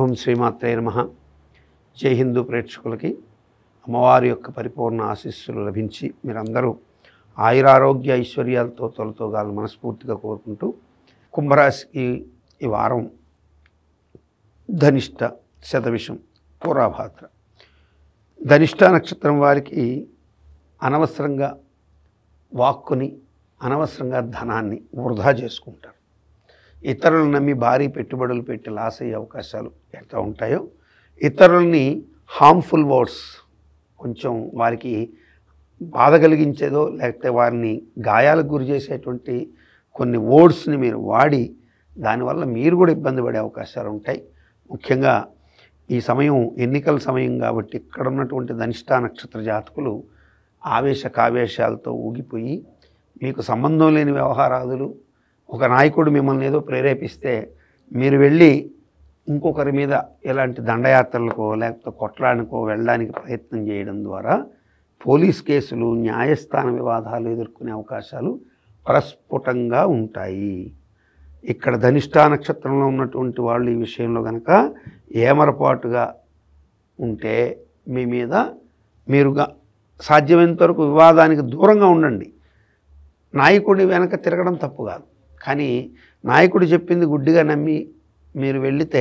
ఓం శ్రీమాత్రే నమః. జై హిందూ ప్రేక్షకులకి అమ్మవారి యొక్క పరిపూర్ణ ఆశీస్సులు లభించి మీరందరూ ఆయురారోగ్య ఐశ్వర్యాలతో తొలతోగాలని మనస్ఫూర్తిగా కోరుకుంటూ, కుంభరాశికి ఈ వారం ధనిష్ట, శతభిషం, పూర్వభాద్ర. ధనిష్ట నక్షత్రం వారికి అనవసరంగా వాక్కుని, అనవసరంగా ధనాన్ని వృధా చేసుకుంటారు. ఇతరులను నమ్మి భారీ పెట్టుబడులు పెట్టి లాస్ అయ్యే అవకాశాలు ఎంత ఉంటాయో, ఇతరులని హార్మ్ఫుల్ వర్డ్స్, కొంచెం వారికి బాధ కలిగించేదో లేకపోతే వారిని గాయాలకు గురి చేసేటువంటి కొన్ని వర్డ్స్ని మీరు వాడి దానివల్ల మీరు కూడా ఇబ్బంది పడే అవకాశాలు ఉంటాయి. ముఖ్యంగా ఈ సమయం ఎన్నికల సమయం కాబట్టి ఇక్కడ ఉన్నటువంటి ధనిష్ట నక్షత్ర జాతకులు ఆవేశాలతో ఊగిపోయి మీకు సంబంధం లేని వ్యవహారాదులు, ఒక నాయకుడు మిమ్మల్ని ఏదో ప్రేరేపిస్తే మీరు వెళ్ళి ఇంకొకరి మీద ఎలాంటి దండయాత్రలకో లేకపోతే కొట్లాడకో వెళ్ళడానికి ప్రయత్నం చేయడం ద్వారా పోలీస్ కేసులు, న్యాయస్థాన వివాదాలు ఎదుర్కొనే అవకాశాలు ప్రస్ఫుటంగా ఉంటాయి. ఇక్కడ ధనిష్ట నక్షత్రంలో ఉన్నటువంటి వాళ్ళు ఈ విషయంలో కనుక ఏమరపాటుగా ఉంటే మీ మీద మీరుగా సాధ్యమైనంత వరకు వివాదానికి దూరంగా ఉండండి. నాయకుడి వెనక తిరగడం తప్పు కాదు, కానీ నాయకుడు చెప్పింది గుడ్డిగా నమ్మి మీరు వెళితే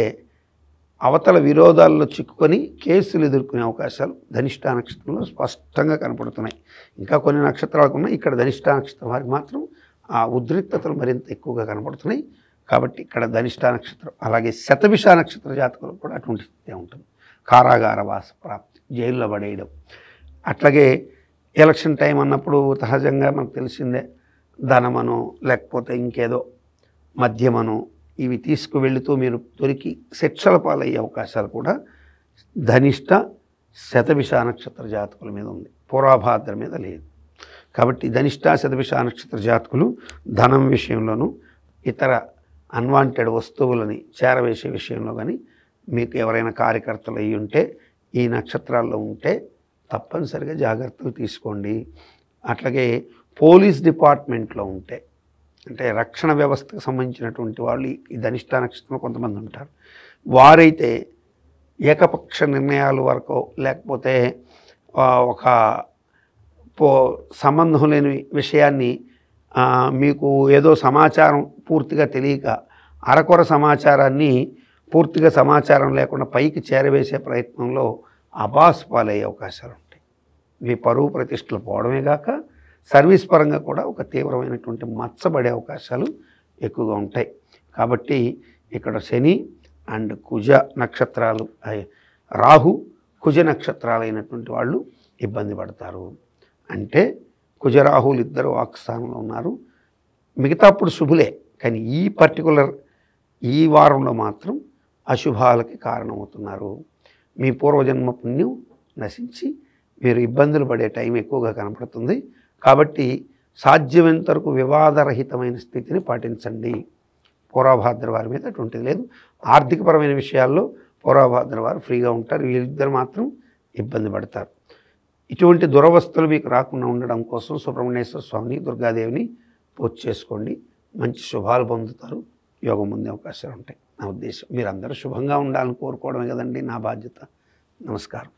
అవతల విరోధాల్లో చిక్కుకొని కేసులు ఎదుర్కొనే అవకాశాలు ధనిష్ట నక్షత్రంలో స్పష్టంగా కనపడుతున్నాయి. ఇంకా కొన్ని నక్షత్రాలకు ఉన్నాయి, ఇక్కడ ధనిష్ట నక్షత్రం వారికి మాత్రం ఆ ఉద్రిక్తతలు మరింత ఎక్కువగా కనపడుతున్నాయి. కాబట్టి ఇక్కడ ధనిష్ట నక్షత్రం, అలాగే శతభిష నక్షత్ర జాతకులకు కూడా అటువంటి స్థితి ఉంటుంది. కారాగార వాస ప్రాప్తి, జైల్లో పడేయడం. అట్లాగే ఎలక్షన్ టైం అన్నప్పుడు సహజంగా మనకు తెలిసిందే, ధనమనో లేకపోతే ఇంకేదో మద్యమనో ఇవి తీసుకువెళుతూ మీరు దొరికి శిక్షల పాలయ్యే అవకాశాలు కూడా ధనిష్ట, శతభిష నక్షత్ర జాతకుల మీద ఉంది, పూర్వభాద్ర మీద లేదు. కాబట్టి ధనిష్ట, శతభిష నక్షత్ర జాతకులు ధనం విషయంలోనూ ఇతర అన్వాంటెడ్ వస్తువులని చేరవేసే విషయంలో కానీ మీకు ఎవరైనా కార్యకర్తలు అయ్యి ఉంటే, ఈ నక్షత్రాల్లో ఉంటే తప్పనిసరిగా జాగ్రత్తలు తీసుకోండి. అట్లాగే పోలీస్ డిపార్ట్మెంట్లో ఉంటే, అంటే రక్షణ వ్యవస్థకు సంబంధించినటువంటి వాళ్ళు ఈ ధనిష్ట నక్షత్రంలో కొంతమంది ఉంటారు. వారైతే ఏకపక్ష నిర్ణయాల వరకు లేకపోతే ఒక సంబంధం లేని విషయాన్ని మీకు ఏదో సమాచారం పూర్తిగా తెలియక అరకొర సమాచారాన్ని పూర్తిగా సమాచారం లేకుండా పైకి చేరవేసే ప్రయత్నంలో అబాస్ పాలయ్యే అవకాశాలు ఉంటాయి. మీ పరువు ప్రతిష్టలు పోవడమే కాక సర్వీస్ పరంగా కూడా ఒక తీవ్రమైనటువంటి మచ్చబడే అవకాశాలు ఎక్కువగా ఉంటాయి. కాబట్టి ఇక్కడ శని అండ్ కుజ నక్షత్రాలు, రాహు కుజ నక్షత్రాలు అయినటువంటి వాళ్ళు ఇబ్బంది పడతారు. అంటే కుజరాహులు ఇద్దరు వాక్స్థానంలో ఉన్నారు, మిగతా అప్పుడు శుభులే, కానీ ఈ పర్టికులర్ ఈ వారంలో మాత్రం అశుభాలకి కారణమవుతున్నారు. మీ పూర్వజన్మ పుణ్యం నశించి మీరు ఇబ్బందులు పడే టైం ఎక్కువగా కనపడుతుంది. కాబట్టి సాధ్యమైనంత వరకు వివాదరహితమైన స్థితిని పాటించండి. పూర్వభాద్ర వారి మీద అటువంటిది లేదు. ఆర్థికపరమైన విషయాల్లో పూర్వభాద్ర వారు ఫ్రీగా ఉంటారు, వీళ్ళిద్దరు మాత్రం ఇబ్బంది పడతారు. ఇటువంటి దురవస్థలు మీకు రాకుండా ఉండడం కోసం సుబ్రహ్మణ్యేశ్వర స్వామిని, దుర్గాదేవిని పూజ చేసుకోండి. మంచి శుభాలు పొందుతారు, యోగం పొందే అవకాశాలు ఉంటాయి. నా ఉద్దేశం మీరందరూ శుభంగా ఉండాలని కోరుకోవడమే కదండి నా బాధ్యత. నమస్కారం.